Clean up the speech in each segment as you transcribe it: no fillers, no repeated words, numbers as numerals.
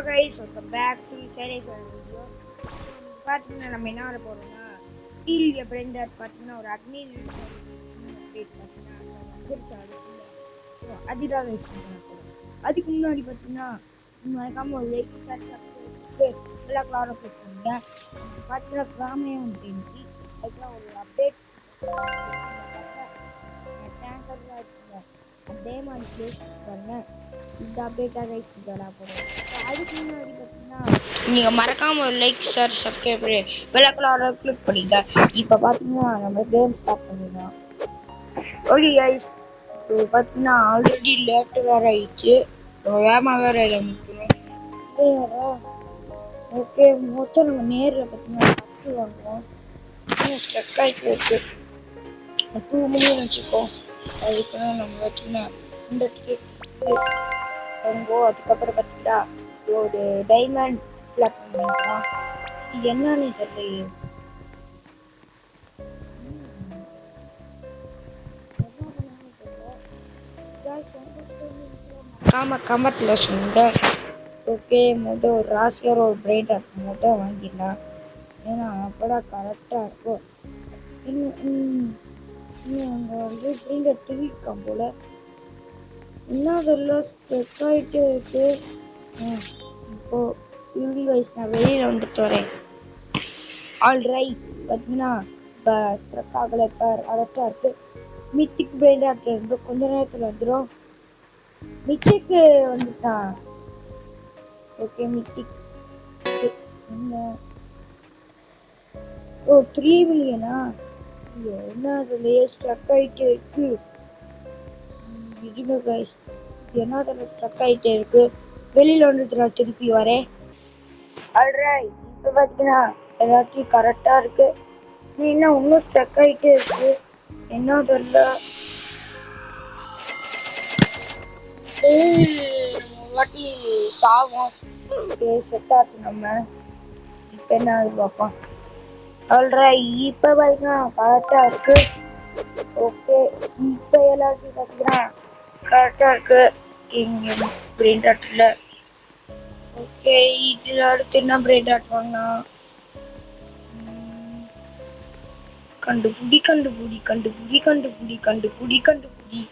guys, welcome back to Saturday video. பார்த்தீங்கன்னா நம்ம என்ன வர போறோம்னா ஸ்டீல் பிரெண்டர் பார்த்தீங்கன்னா ஒரு அக்னி அப்டேட் பார்த்தீங்கன்னா வந்துருச்சு அதுக்குள்ள அதுதான் யூஸ் பண்ண போகிறோம். அதுக்கு முன்னாடி பார்த்தீங்கன்னா மறக்காம ஒரு லைக் எல்லா கிளாரும் கிளிக் பண்ணுங்க. பார்த்தீங்கன்னா கிராமையும் வந்துட்டு இன்னைக்கு அதுக்கெல்லாம் ஒரு அப்டேட் டேங்கர்லாம் இருக்குங்க அதே மாதிரி பிளேஸ் பாருங்க. இந்த அப்டேட்டாக ரைஸ் பண்ண போகிறோம். அதுக்கு முன்னாடி பார்த்தீங்கன்னா நீங்கள் மறக்காமல் ஒரு லைக் ஷேர் சப்ஸ்கிரைப் விளக்கலாக கிளிக் பண்ணிங்க. இப்போ பார்த்தீங்கன்னா நம்ம கேம் ஸ்டார்ட் பண்ணிடலாம். ஓகே கைஸ், இப்போ பார்த்தீங்கன்னா ஆல்ரெடி லேட்டு வேறு ஆயிடுச்சு. வேகமாக வேறு இதை முடிக்கணும். ஓகே மொத்தம் நம்ம நேரில் பார்த்தீங்கன்னா ஃபஸ்ட்டு வாங்குவோம். ஸ்ட்ரக் ஆகிட்டு இருக்கு 2 மில்லியன் வச்சுக்கோ. அதுக்குன்னு நம்ம பார்த்தீங்கன்னா இந்த அதுக்கப்புறம் பார்த்தீங்கன்னா ஒரு டைமண்ட் ஃபிளாக் பண்ணிக்கலாம். இது என்னன்னு தெரியல. கமத்துல சொல்லுங்க. ஓகே முதல் ஒரு ராசியார் ஒரு பிரைட் மட்டும் வாங்கிடலாம். ஏன்னா அப்போதான் கரெக்டாக இருக்கும். இன்னும் அங்கே வந்து பிரிண்டர் திருவிக்கான் போல. இன்னும் அதெல்லாம் ஸ்ட்ரெக் ஆகிட்டே இருக்கு. இப்போ இருங்க நான் வெளியில் வந்துட்டு வரேன். ஆல்ரைட் பார்த்தீங்கன்னா இப்போ ஸ்ட்ரெக் ஆகலை. இப்போ கரெக்டாக இருக்கு. மித்திக் பிரைண்டாக இருந்து கொஞ்ச நேரத்தில் வந்துடும். மித்திக்கு வந்துட்டான். ஓகே மித்திக் என்ன ஓ 3 மில்லியனா? என்ன அதுலேயே ஸ்ட்ரக் ஆகிட்டே இருக்கு. இதுங்க கைஸ் என்ன அதில் ஸ்ட்ரக் ஆகிட்டே இருக்கு. வெளியில் வந்துட்டு நான் திருப்பி வரேன். ஆல்ரைட் இப்போ பார்த்தீங்கன்னா எல்லாத்தையும் கரெக்டாக இருக்கு. என்ன இன்னும் ஸ்ட்ரக் ஆகிட்டே இருக்கு. என்ன தெரியல. ஒரு வாட்டி சாவோம். செட் ஆச்சு நம்ம. இப்போ என்ன ஆகுது பார்ப்போம். ஆல்ரைட் இப்போ பார்த்தீங்கன்னா கரெக்டாக இருக்கு. ஓகே இப்போ எல்லாத்தையும் பார்த்தீங்கன்னா கரெக்டாக இருக்கு. இங்கே பிரிண்ட் ஆட்டில் ஓகே இதில் அடுத்து என்ன பிரிண்ட் ஆட் வாங்கலாம். கண்டுபிடி கண்டுபிடி கண்டுபிடி கண்டுபிடி கண்டுபிடி கண்டுபிடி.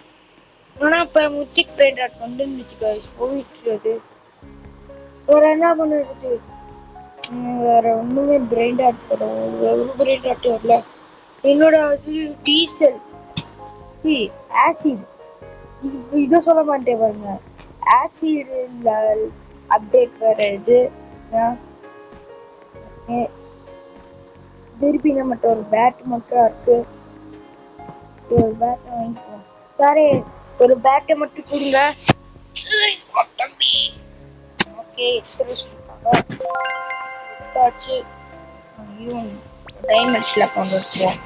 ஆனால் இப்போ முத்திக் பிரிண்ட் ஆட் வந்துருந்துச்சு கைஸ் போயிட்டு. வேற என்ன பண்ணுறது? வேற ஒன்றுமே பிரைண்ட் ஆட் போடும். எவ்வளோ பிரைண்ட் ஆட் வரல. என்னோட டீசல் ஆசிட் இதை சொல்ல மாட்டேன் பாருங்க. ஆசிட் அப்டேட் வேற இது திருப்பி நம்மகிட்ட ஒரு பேட் மட்டும் இருக்கு. ஒரு பேட்டை வாங்கிப்போம். சாரி ஒரு பேட்டை மட்டும் கொடுங்க. ஓகே எடுத்தாச்சு. டைமண்ட்ஸ்ல கொண்டு வச்சுருவோம்.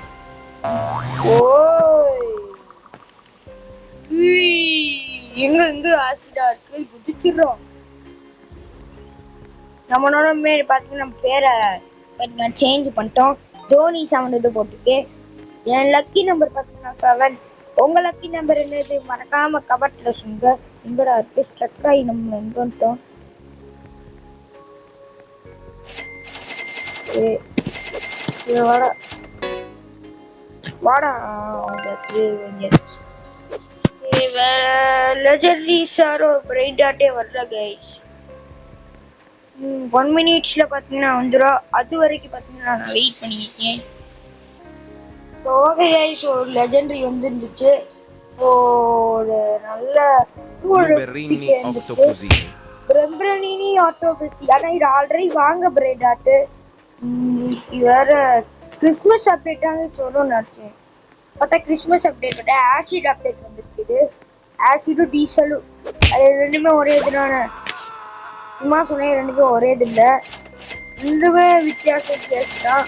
எங்க எங்க ஆசிடா இருக்கு குதிச்சிடுறோம். நம்மளோட மேல பாத்தீங்கன்னா நம்ம பேரை நான் சேஞ்ச் பண்ணிட்டோம். தோனி 7 போட்டுருக்கேன். என் லக்கி நம்பர் பார்த்தீங்கன்னா 7. உங்க லக்கி நம்பர் என்னது மறக்காம கமெண்ட்ல சொல்லுங்க. எங்கடா இருக்கு ஸ்ட்ரக் ஆகி நம்ம எங்க வந்துட்டோம். வாடா வேற லெஜெண்டரி சாரோ பிரைண்ட் ஆட்டே வரல கைஸ். 1 மினிட்ஸ்ல பாத்தீங்கன்னா வந்துடும். அது வரைக்கும் பாத்தீங்கன்னா நான் வெயிட் பண்ணியிருக்கேன். ஓகே கைஸ் ஒரு லெஜெண்டரி வந்துருந்துச்சு. ஒரு நல்ல பிரம்பரனினி ஆட்டோபசி. ஆனா இது ஆல்ரெடி வாங்க பிரைண்ட் ஆட்டு. வேற கிறிஸ்மஸ் அப்டேட்டாக சொல்லணும்னு நினச்சேன். பார்த்தா கிறிஸ்மஸ் அப்டேட் விட ஆசிட் அப்டேட் வந்துருக்குது. ஆசிடும் டீசலும் அது ரெண்டுமே ஒரே இதுனால சும்மா சொன்னேன். ரெண்டுமே ஒரே இது இல்லை. ரெண்டுமே வித்தியாசம் தான்.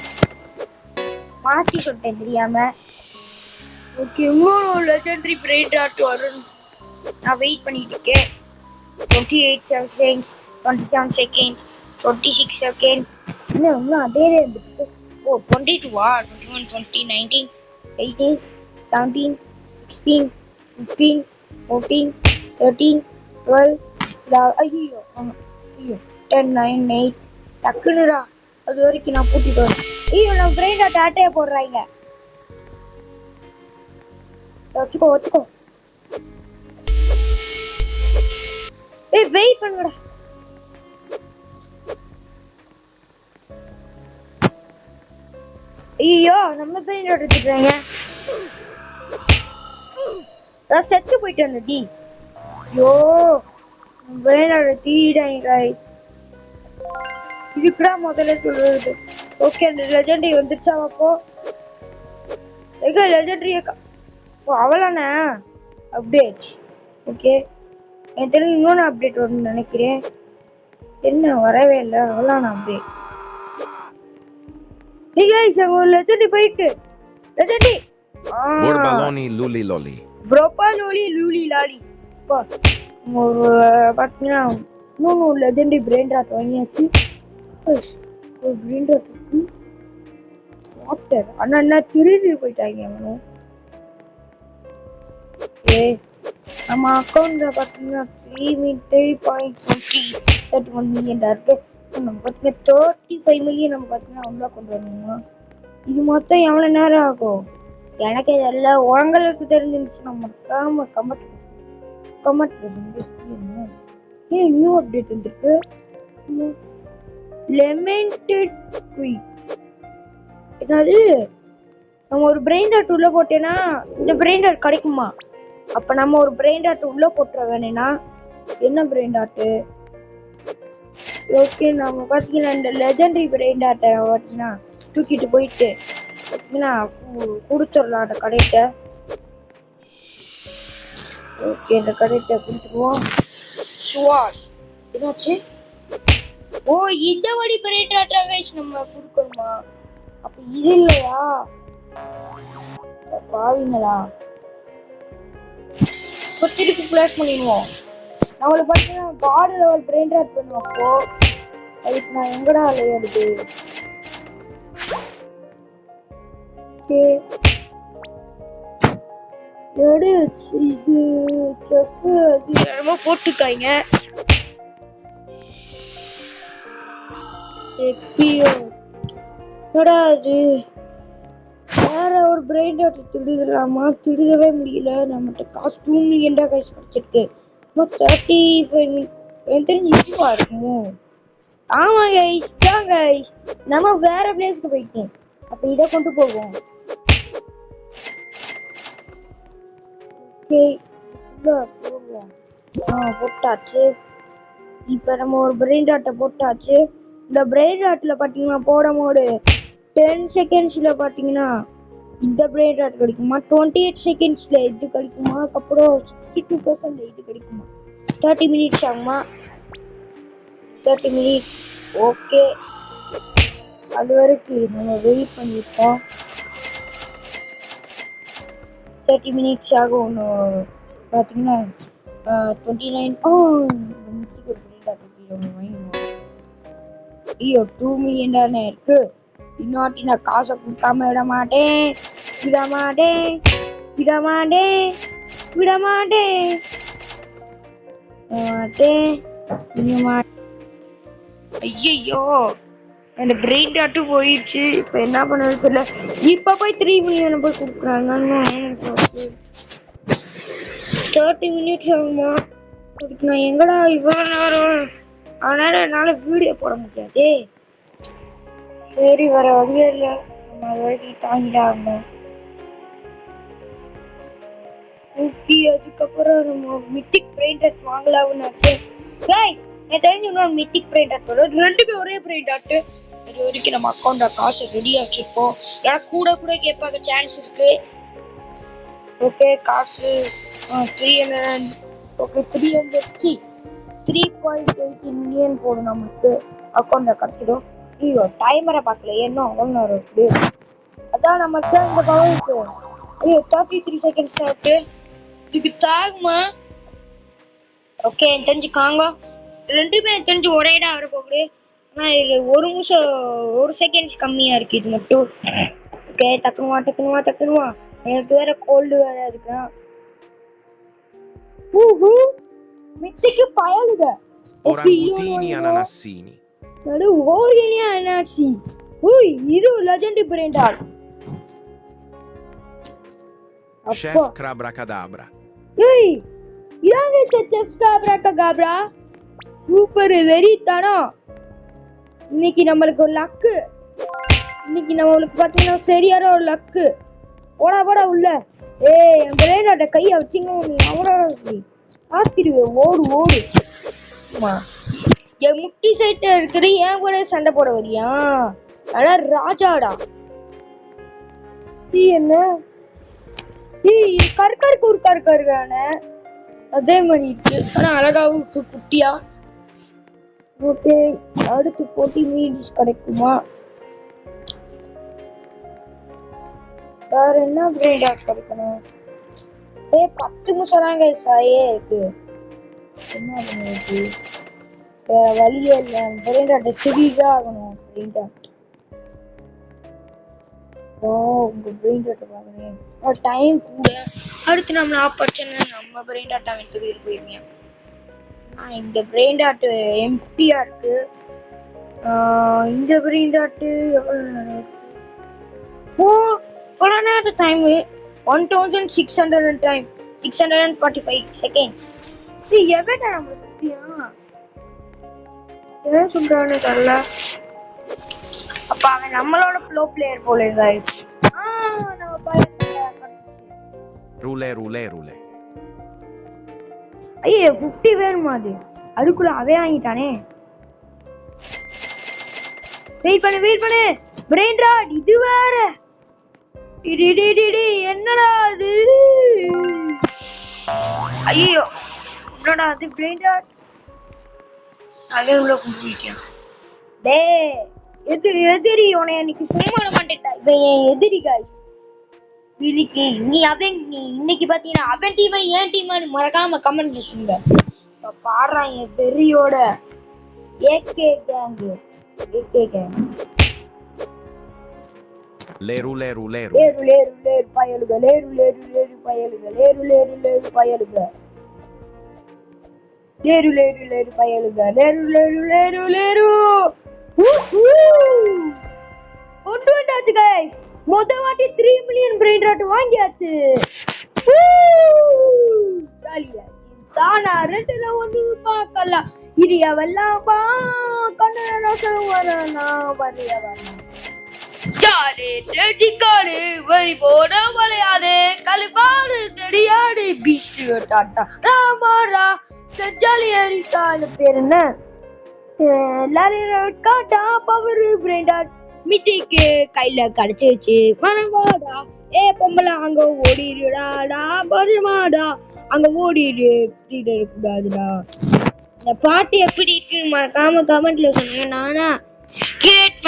மாற்றி சொல்லிட்டேன் தெரியாம. ஓகே இன்னும் லெஜெண்டரி பிரைண்ட் ஆட் வரும். நான் வெயிட் பண்ணிட்டு இருக்கேன். 28 seconds 27 seconds 26 seconds இன்னும் அதே இருந்துச்சு. ஓ 22 21 20 19 18 17 16 15 14 13 12 ஐயோ 13 10 9 8 டக்குனுடா அது வரைக்கும் நான் பூட்டிட்டு வரேன். ஐயோ நம்ம பிரெயின் டாட்டையே போடுறாங்க. வச்சுக்கோ. ஏய் வெயிட் பண்ணுடா. ஐயோ நம்ம பிரெயின் டாட் எடுத்துறாங்க. நான் செத்து போயிட்டேன் டி. ஐயோ பிரெயின் டாட் தீடாங்க गाइस. இதுக்குடா முதல்ல சொல்றது. ஓகே அந்த லெஜெண்டரி வந்துச்சா அப்போ. எங்க லெஜெண்டரி அவளானே அப்டேட். ஓகே எனக்கு தெரிஞ்சு இன்னொன்று அப்டேட் வரும்னு நினைக்கிறேன். என்ன வரவே இல்லை அவளான update. Hey guys, I'm a legendary bike. Legendary. Borbaloni luli loli. Bropaloli luli lali. ஒரு பார்த்தீங்கன்னா இன்னொன்று லெஜெண்டரி பிரெயின் ராட் வாங்கியாச்சு. ஒரு பிரெயின் ராட் வாட்டர் ஆனால் என்ன திருடி போயிட்டாங்க அவனும். நம்ம அக்கௌண்ட்ல பார்த்தீங்கன்னா 3.31 மில்லியன் இருக்கு. நம்ம பார்த்தீங்கன்னா 35 மில்லியன் நம்ம பார்த்தீங்கன்னா அவ்வளோ கொண்டு வரணுமா? இது மொத்தம் எவ்வளோ நேரம் ஆகும்? எனக்கு இதெல்லாம் உங்களுக்கு தெரிஞ்சிருந்துச்சுன்னா மறக்காம கமெண்ட் ஏன் நியூ அப்டேட் வந்துருக்கு? லெமெண்டட் ட்வீட். என்னது நம்ம ஒரு பிரெயின் டாட் உள்ள போட்டேன்னா இந்த பிரெயின் டாட் கிடைக்குமா? அப்ப நம்ம ஒரு பிரெயின் டாட் உள்ள போட்டுற வேணா என்ன பிரெயின் டாட்? ஓகே நம்ம பார்த்தீங்கன்னா இந்த லெஜெண்டரி பிரெயின் டாட்டை பார்த்தீங்கன்னா தூக்கிட்டு போயிட்டு பார்த்தீங்கன்னா கொடுத்துடலாம் அந்த கடையிட்ட. ஓகே இந்த கடையிட்ட கொடுத்துருவோம். ஷுவார் என்னாச்சு? ஓ இந்த வழி பிரெயின் டாட்டா கைஸ் நம்ம கொடுக்கணுமா? அப்ப இது இல்லையா பாவீங்களா? இப்போ திருப்பி ஃபிளாஷ் பண்ணிடுவோம். நம்மளை பார்த்தீங்கன்னா கார்டு லெவல் பிரெயின் டாட் பண்ணுவோம். அப்போ அதுக்கு நான் எங்கடா விளையாடுது? இது செக்கு அது என்னமோ போட்டுக்காங்க. என்னடா அது வேற ஒரு பிரெயின் டாட் திருடலாமா? திருடவே முடியல. நம்மகிட்ட காசு 2 மில்லியன் தான் கைஸ் கிடைச்சிருக்கு. இன்னும் 35 மில்லியன் தெரிஞ்சு இதுவா இருக்குமோ? ஆமா கைஸ் தான் கைஸ் நம்ம வேற பிளேஸ்க்கு போயிட்டோம். அப்ப இதை கொண்டு போவோம். ஓகே போவோம். போட்டாச்சு. இப்ப நம்ம ஒரு பிரெயின் டாட்டை போட்டாச்சு. இந்த பிரெயின் டாட்ல பாத்தீங்கன்னா போடும் போது 10 செகண்ட்ஸ்ல பாத்தீங்கன்னா இந்த பிரெயின் டாட் கிடைக்குமா? 28 செகண்ட்ஸ்ல இது கிடைக்குமா? அதுக்கப்புறம் 62% இது கிடைக்குமா? 30 மினிட்ஸ் ஆகுமா? 30 மினிட்ஸ். ஓகே அது வரைக்கும் நம்ம வெயிட் பண்ணிருக்கோம். 30 மினிட்ஸ் ஆகும். ஒன்று பார்த்தீங்கன்னா 29 ஐயோ 2 மில்லியன் தானே இருக்கு. இன்னொட்டி நான் காசை கொடுக்காம விட மாட்டேன். ஐயோ அந்த பிரெயின் டாட்டு போயிடுச்சு. இப்ப என்ன பண்ணது தெரியல. இப்ப போய் 3 மில்லியன் போய் கொடுக்குறாங்க. 30 மினிட்ஸ் ஆகுமா? அதுக்கு நான் எங்கடா இவ்வளோ நேரம்? அதனால என்னால வீடியோ போட முடியாது. சரி வர வழியே இல்லை. நம்ம அது வரைக்கும் தாங்கிடாகணும். ஓகே அதுக்கப்புறம் நம்ம மித்திக் பிரெயின் டாட் வாங்கலாம்னு ஆச்சு. கைஸ் எனக்கு தெரிஞ்சு இன்னொரு மித்திக் பிரெயின் டாட் வரும். ரெண்டுமே ஒரே பிரெயின் டாட். இது வரைக்கும் நம்ம அக்கௌண்ட்ல காசு ரெடியா வச்சிருப்போம். ஏன்னா கூட கேட்பாங்க சான்ஸ் இருக்கு. ஓகே காசு 300 ஓகே 3.18 மில்லியன் போடும் நமக்கு அக்கௌண்ட்ல கிடைச்சிடும். ஐயோ டைமரை பார்க்கல என்ன அவ்வளோ நேரம் இருக்கு. அதான் நமக்கு இந்த பவர் இருக்கு. ஐயோ 33 செகண்ட்ஸ் ஆகிட்டு இதுக்கு தாகுமா? ஓகே எனக்கு தெரிஞ்சு காங்க ரெண்டுமே எனக்கு தெரிஞ்சு ஒரே இடம் வர போகுது. ஆனால் இது ஒரு நிமிஷம் 1 செகண்ட்ஸ் கம்மியாக இருக்கு இது மட்டும். ஓகே டக்குனுவா எனக்கு வேற கோல்டு வேற இருக்குன்னா மித்திக்கு பயலுங்க. Orangutini ananassini. நடு ஓர்கினியா என்ஆர்சி. ஓய் இது லெஜெண்ட் பிராண்டாட். Chef Crabra-Cadabra. ஏய் இதாங்க செஃப் காப்ரா. சூப்பர் வெரி தரம். இன்னைக்கு நம்மளுக்கு ஒரு லக்கு. இன்னைக்கு நம்மளுக்கு பாத்தீங்கன்னா சரியான ஒரு லக்கு. போடா உள்ள. ஏய் என் பிராண்டாட்ட கையை வச்சிங்க நீ அவரோட ஆத்திடுவே ஓடு. ஆமா என் முட்டி சைட்ட இருக்கிற ஏன் கூட சண்டை போட வரியா? ஆனா ராஜாடா நீ என்ன கற்கான அதே மாதிரி இருக்கு. ஆனா அழகாவும் இருக்கு குட்டியா. ஓகே அடுத்து போட்டி மீடிஸ் கிடைக்குமா? வேற என்ன பிராண்டா கிடைக்கணும்? 10 நிமிஷம் தாங்க சாயே இருக்கு. என்ன பண்ணுறது? வேற வழியே இல்லை. பிராண்டாட்ட சிறிதான் ஆகணும். பிராண்டாட் உங்க பிராண்டாட்ட வாங்கினேன் டைம் கூட. அடுத்து நம்மள ஆப்பர்ச்சுனே நம்ம பிராண்டாட்ட எடுத்துட்டு போயிருங்க. இந்த பிராண்டாட் எம்டியா இருக்கு. இந்த பிராண்டாட் எவ்வளவு நேரம் இருக்கு? Corona time 1600 time 645 seconds. இது எவடா நம்ம பத்தியா என்ன சொல்றானே தெரியல. அப்ப அவன் நம்மளோட ப்ளோ பிளேயர் போல गाइस. நம்ம பையன் Rule. ஐயே 50 வேணுமா? அதுக்குள்ள அவன் வாங்கிட்டானே. வெயிட் பண்ணு பிரெயின் ராட் இது வேற. என்னடா அது? ஐயோ என்னடா அது பிரெயின் ராட்? அவன் உள்ள கும்பிட்டான். எதிரி உன்னை இன்னைக்கு சும்மா விட மாட்டேன்டா. இவன் என் எதிரி गाइस. இன்னைக்கு பாத்தீங்கன்னா அவன் டீம் ஏன் டீம் மறக்காம கமெண்ட்ல சொல்லுங்க. பாடுறான் என் பெரியோட ஏகே கேங். Leru. பயலுக. கொண்டு வந்தாச்சு गाइस. மொத வாட்டி 3 மில்லியன் பிரெயின் ராட் வாங்கியாச்சு. ஜாலியா தானா ரெண்டுல ஒண்ணு பார்க்கலாம். இரியவெல்லாம் கண்ணனசம் வரனா வரியவனா ஜாலே டெடிகாடு வரி போட வளையாதே கலிபாடு தெரியாடு பீஸ்ட் டாட்டா ராமாரா ஜாலியரிக்கா. அந்த பேர் என்ன? காட்டா பவர் பிராண்டாட் மிட்டிக்கு கையில கிடைச்சிருச்சு. மனமாடா பொம்பளை அங்க ஓடிடுடாடா. பரிமாடா அங்க ஓடிடு கூடாதுடா. இந்த பாட்டு எப்படி இருக்கு மறக்காம கமெண்ட்ல சொல்லுங்க. நானா கிரியேட்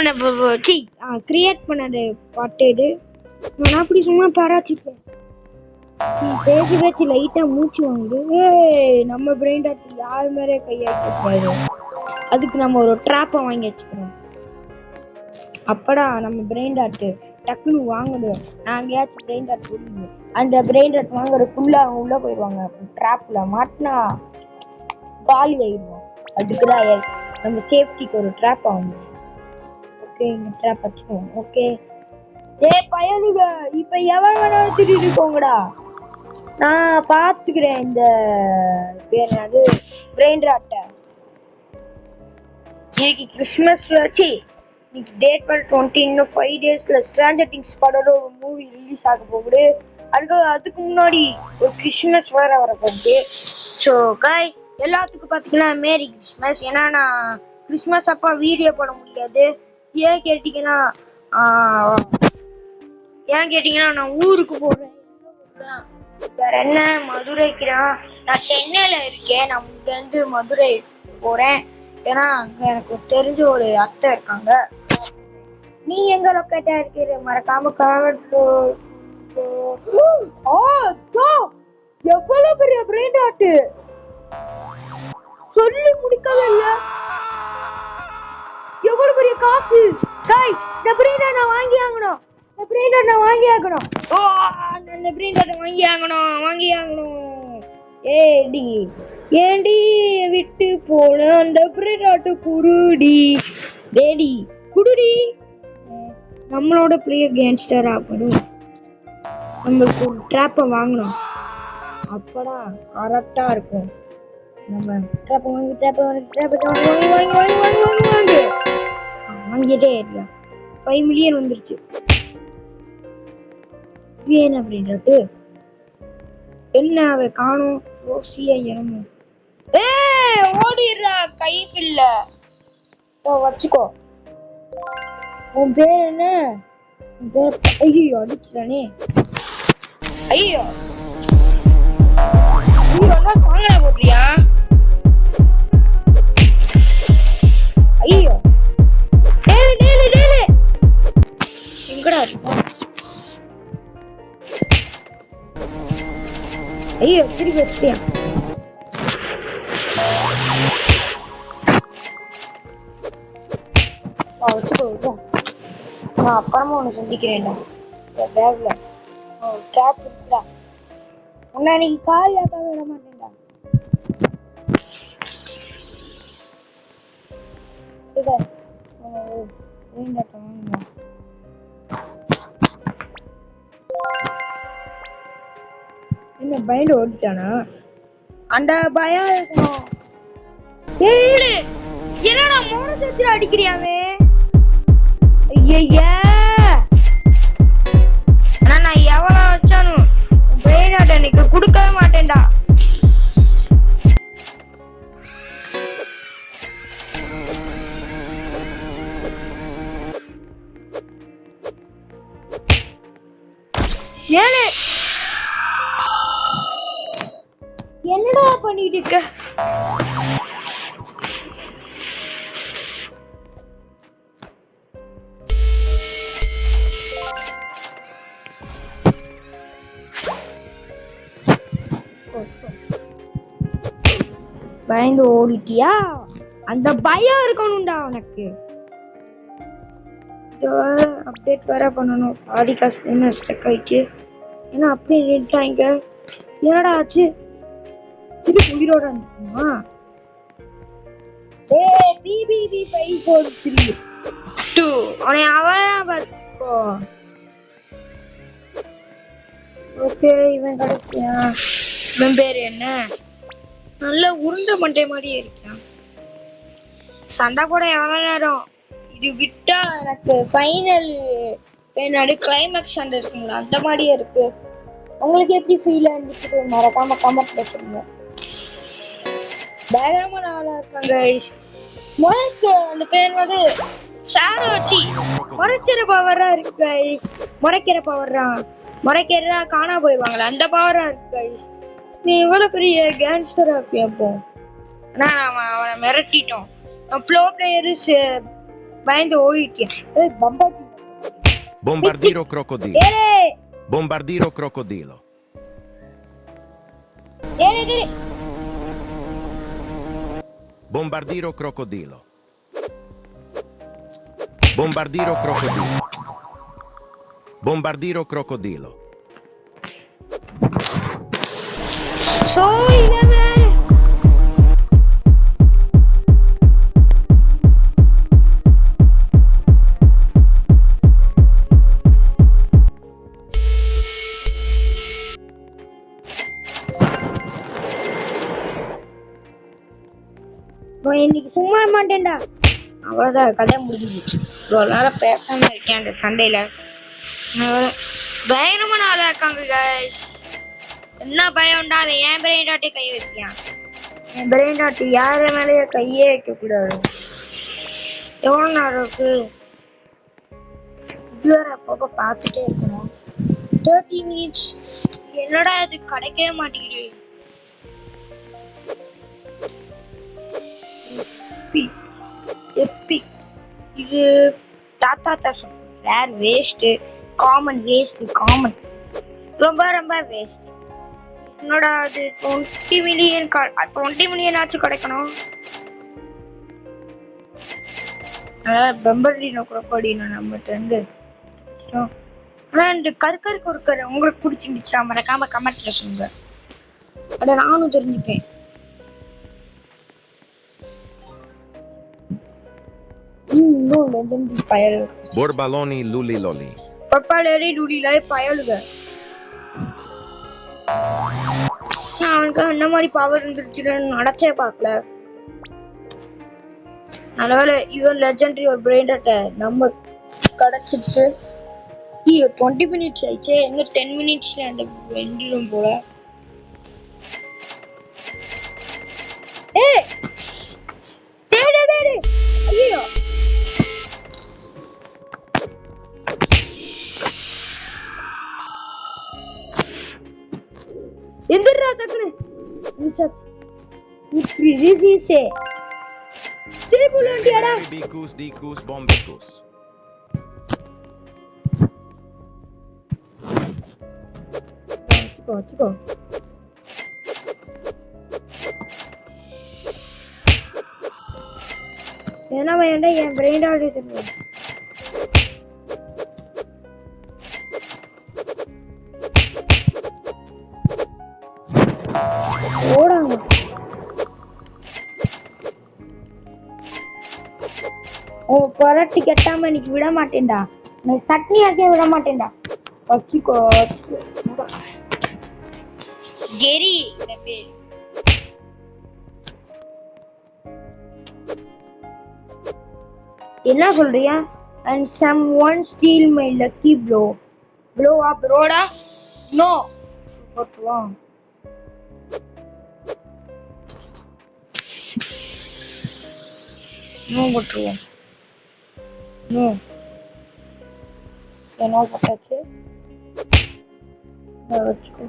பண்ணது பாட்டு இது. நான் அப்படி சும்மா பாராட்டிட்டேன். பேசி லைட்டா மூச்சு வாங்குது. நம்ம பிரெண்டாட் யார் மேலே கையாச்சு. அதுக்கு நம்ம ஒரு ட்ராப்பை வாங்கி வச்சுக்கிறோம். அப்படா நம்ம பிரெண்டாட் டக்குன்னு வாங்கணும். நாங்கேயாச்சும் பிரெண்டாட் போடுங்க. அந்த பிரெண்டாட் வாங்குறதுக்குள்ள அவங்க உள்ள போயிடுவாங்க. ட்ராப்ல மாட்டினா காலி ஆயிடுவோம். அதுக்குதான் நம்ம சேஃப்டிக்கு ஒரு ட்ராப் ஆகும். ஓகே இந்த ட்ராப் வச்சுக்கோங்க. ஓகே பயலுக இப்ப எவன் வேணாலும் திடீர்னு இருக்கோங்கடா. நான் பாத்துக்கிறேன் இந்த பேர் என்னது பிரெண்டாட்ட. இன்னைக்கு கிறிஸ்மஸ் வச்சு இன்னைக்கு டேட் பண்ண 20 இன்னும் 5 டேஸ்ல ஸ்ட்ராஞ்சர் திங்ஸ் படோட ஒரு மூவி ரிலீஸ் ஆக போகுது. அதுக்கு முன்னாடி ஒரு கிறிஸ்மஸ் வேற வரப்போகுது. ஸோ गाइस எல்லாத்துக்கும் பாத்தீங்கன்னா மேரி கிறிஸ்மஸ். ஏன்னா நான் கிறிஸ்மஸ் அப்பா வீடியோ போட முடியாது. ஏன் கேட்டீங்கன்னா நான் ஊருக்கு போறேன். வேற என்ன மதுரைக்கு தான். நான் சென்னையில இருக்கேன். நான் இங்க இருந்து மதுரை போறேன். ஏன்னா அங்க எனக்கு தெரிஞ்ச ஒரு அத்தை இருக்காங்க. நீ எங்க லொக்கேட்டா இருக்கிற மறக்காம கமெண்ட். எவ்வளவு பெரிய பிரெண்டாட் சொல்லி முடிக்கவே இல்ல. எவ்வளவு பெரிய காசு गाइस. இந்த பிரெண்டாட் நான் வாங்கி ஆகணும். வாங்கி ஆகணும். ஏடி ஏண்டி விட்டு போன அந்த பிரெட் குருடி டேடி குடுடி. நம்மளோட பெரிய கேங்ஸ்டர் ஆகணும். நம்மளுக்கு ஒரு ட்ராப்பை வாங்கணும். அப்பதான் கரெக்டா இருக்கும். நம்ம ட்ராப்பை வாங்கிட்டே இருக்கலாம். 5 மில்லியன் வந்துருச்சு. ஏன் அப்படின்றது என்ன அவ காணும் ரோசியா இறங்கும். ஓடிடுறா கை பில்ல. வச்சுக்கோ. உன் பேர் என்ன? உன் பேர் ஐயோ அடிச்சுட்டானே. ஐயோ என்ன சாங்கல போடுறியா? ஐயோ டேலு எங்கடா இருக்கும்? ஐயோ திருப்பி வச்சிட்டியா? வச்சுக்கோ. நான் அப்புறமா உன்னை சந்திக்கிறேன்டா. பேக்ல ட்ராப் இருக்குடா. உன்னை அன்னைக்கு கால் ஏற்காம விட மாட்டேன்டா. என்ன பயந்து ஓடிட்டானா? அந்த பயம் இருக்கணும். என்னடா மோனத்தை அடிக்கிறியாவே? ஐயா நான் எவ்வளவு வச்சாலும் பிரெயின் அன்னைக்கு கொடுக்கவே மாட்டேன்டா. என்னடா பண்ணிட்டு இருக்க? பயந்து ஓடிட்டியா? அந்த பயம் இருக்கணும்டா உனக்கு. அப்டேட் வேற பண்ணணும். ஆடிகாஸ் என்ன ஸ்டக் ஆயிடுச்சு. ஏன்னா அப்படியே நின்ட்டாங்க. என்னடா ஆச்சு? திருப்பி உயிரோட இருந்துச்சுமா? பிபிபி 543 அவனை அவனா பார்த்துக்கோ. ஓகே இவன் கடைசியா. இவன் பேரு என்ன? நல்ல உருண்டை மண்டை மாதிரியே இருக்கான். சண்டை கூட எவ்வளவு நேரம் இது விட்டா எனக்கு ஃபைனல் என்னோட கிளைமேக்ஸ் சண்டை இருக்குங்களா அந்த மாதிரியே இருக்கு. உங்களுக்கு எப்படி ஃபீல் ஆயிருந்துச்சு மறக்காம கமெண்ட்ல சொல்லுங்க. பயங்கரமான ஆளா இருக்காங்க. முளைக்கு அந்த பேர் வந்து ஷேடோ வச்சு முறைக்கிற பவரா இருக்கு கைஸ். முறைக்கிற பவரா முறைக்கிறா காணா போயிடுவாங்களா அந்த பவரா இருக்கு கைஸ். நீ இவ்வளவு பெரிய கேங்ஸ்டரா இருப்பியா? அப்போ ஆனா அவனை மிரட்டிட்டோம். ப்ளோ பிளேயர்ஸ் பயந்து ஓடிட்டேன். Bombardiro crocodilo. Bombardiro crocodilo. Bombardiro crocodilo. Bombardiro crocodilo. Bombardiro crocodilo. Soy de ver. இன்னைக்கு சும்மா மாட்டேன்டா. அவ்வளவுதான் கதை முடிஞ்சிச்சு. இவ்வளவு நேரம் பேசாம இருக்கேன் அந்த சண்டையில. பயங்கரமான ஆளா இருக்காங்க கைஸ். என்ன பயம்டா? அவன் என் பிரெயின் டாட்டே கை வைக்கியான். என் பிரெயின் டாட்டு யார மேலேயே கையே வைக்க கூடாது. எவ்வளவு நேரம் இருக்கு? இதுவரை அப்பப்ப பார்த்துட்டே இருக்கணும். 30 மினிட்ஸ். என்னடா இது கிடைக்கவே மாட்டேங்குது. எப்பிக் இது தாத்தா rare waste common waste common ரொம்ப ரொம்ப வேஸ்ட். என்னோட அது 20 மில்லியன் ஆச்சு கிடைக்கணும். பெம்பர்டினோ குரோக்கோடினோ நம்மகிட்ட இருந்து. ஆனா இந்த கற்கர் உங்களுக்கு பிடிச்சிருந்துச்சா மறக்காம கமெண்ட்ல சொல்லுங்க. அட நானும் தெரிஞ்சுப்பேன். லெஜெண்டரி பயலுக. Borbaloni luliloli. பப்பாலேரி டுடிலாய் பயலுக. நான் அவனுக்கு என்ன மாதிரி பவர் இருந்துச்சுன்னு நினைச்சே பார்க்கல. நல்லவேளை இவன் லெஜெண்டரி ஒரு பிரெயின் நம்ம கிடைச்சிடுச்சு. 20 மினிட்ஸ் ஆயிடுச்சு. இன்னும் 10 மினிட்ஸ்ல அந்த வெண்டிடும் போல. ஏய் டேய் ஐயோ எந்திரா டக்குனு நிஷாத் இப்படிசே திருப்புலண்டியாடா Bicus dicus bombicus. வச்சுக்கோ என்ன வேண்டாம் என் பிரெயின் ஆடி தெரியும். ஓடாங்க ஓ பரட்டி கட்டாம இன்னைக்கு விட மாட்டேன்டா. நான் சட்னி ஆக்கே விட மாட்டேன்டா. வச்சுக்கோ கெரி என்ன சொல்றியா? And someone steal my lucky blow. Blow up broda? No. What's wrong? No, what's wrong? No. என்ன போட்டாச்சு? வச்சுக்கோ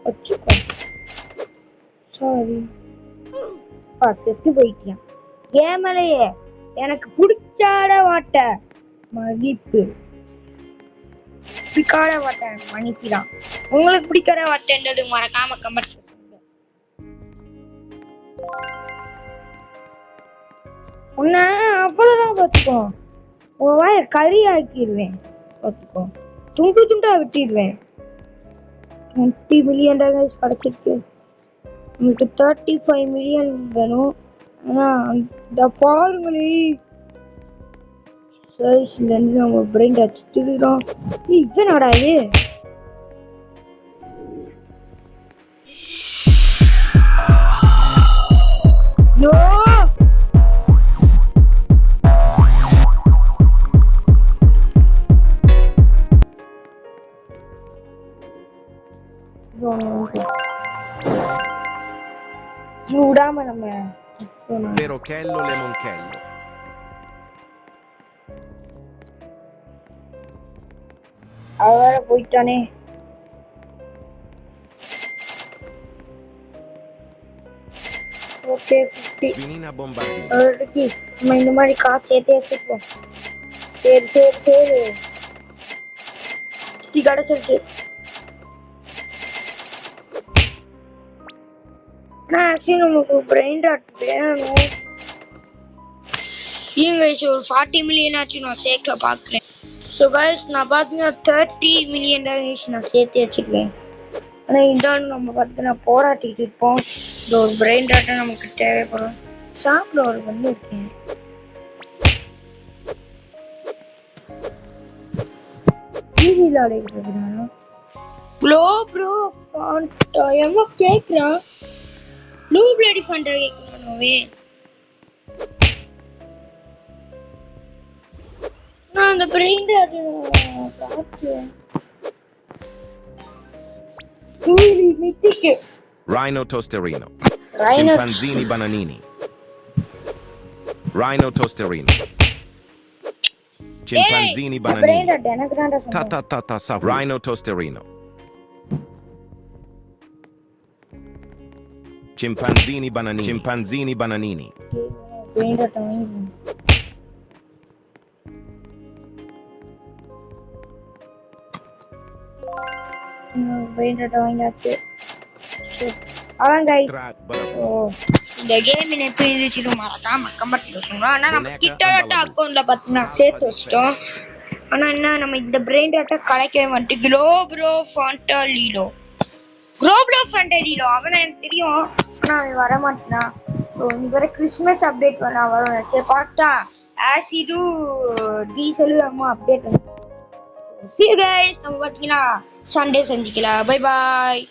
வச்சுக்கோ சாரி செத்து போயிட்டியா? ஏன் மேலையே எனக்கு பிடிச்சாட வாட்ட மதிப்பு பிடிக்காத வாட்ட மன்னிப்பிதான். உங்களுக்கு பிடிக்காத வார்த்தை என்னது மறக்காம கமெண்ட் பண்ணுங்க. உன்ன அவ்வளவுதான் பார்த்துக்கோ. உன் வாய கறி ஆக்கிடுவேன் பார்த்துக்கோ. துண்டு துண்டா விட்டிடுவேன். 20 மில்லியன் கிடைச்சிருக்கு. உங்களுக்கு 35 மில்லியன் வேணும். ஆனா அந்த பாருங்களே சைஸ்ல இருந்து நம்ம பிரெயின் அடிச்சுடுறோம். இவனடா இது யோ விடாம நம்ம Perochello lemonchello. அவர போயிட்டானே. ஓகே 50. Svinina bombardino. அவருக்கு நம்ம இந்த மாதிரி காசு சேர்த்து வச்சுப்போம். சரி ஸ்டி கிடைச்சிருச்சு. நான் ஆக்சுவலி நமக்கு பிரெயின் ராட் வேணும். ஒரு 40 மில்லியன் ஆச்சு நான் சேர்க்க பார்க்குறேன். ஸோ கைஸ் நான் பார்த்தீங்கன்னா 30 மில்லியன் நான் சேர்த்து வச்சுருக்கேன். ஆனால் இதான் நம்ம பார்த்தீங்கன்னா போராட்டிட்டு இருப்போம். இந்த ஒரு பிரெயின் ராட்டை நமக்கு தேவைப்படும். சாப்பிட ஒரு வந்து இருக்கேன். டிவியில் அடைக்கிறதுனால ப்ரோ ஃபாண்டா எவ்வளோ கேட்குறான். ப்ளூ பிளடி ஃபண்டா கேட்குறானே. நான் அந்த பிரெயின் பார்த்தேன். Rhino tosterino. Chimpanzini bananini. Rhino tosterino. Chimpanzini bananini. Ta sa. Rhino tosterino. Chimpanzini bananini. Chimpanzini bananini. இந்த கேம் எப்படி இருந்துச்சு மறக்காம கமெண்ட்ல சொல்லுங்க. ஆனா நம்ம கிட்டத்தட்ட அக்கௌண்ட்ல பாத்தீங்கன்னா சேர்த்து வச்சிட்டோம். ஆனா என்ன நம்ம இந்த பிரெயின் டாட்டா கலைக்கவே மாட்டேன். க்ளோப்ரோ ஃபண்டலீலோ அவனை எனக்கு தெரியும். ஆனால் அவன் வர மாட்டேங்கிறான். ஸோ இன்னைக்கு வர கிறிஸ்மஸ் அப்டேட் நான் வரும் நினச்சேன். பார்த்தா ஆசிடும் டீசலும் நம்ம அப்டேட். See you guys. நம்ம பார்த்தீங்கன்னா சண்டே சந்திக்கலாம். Bye bye.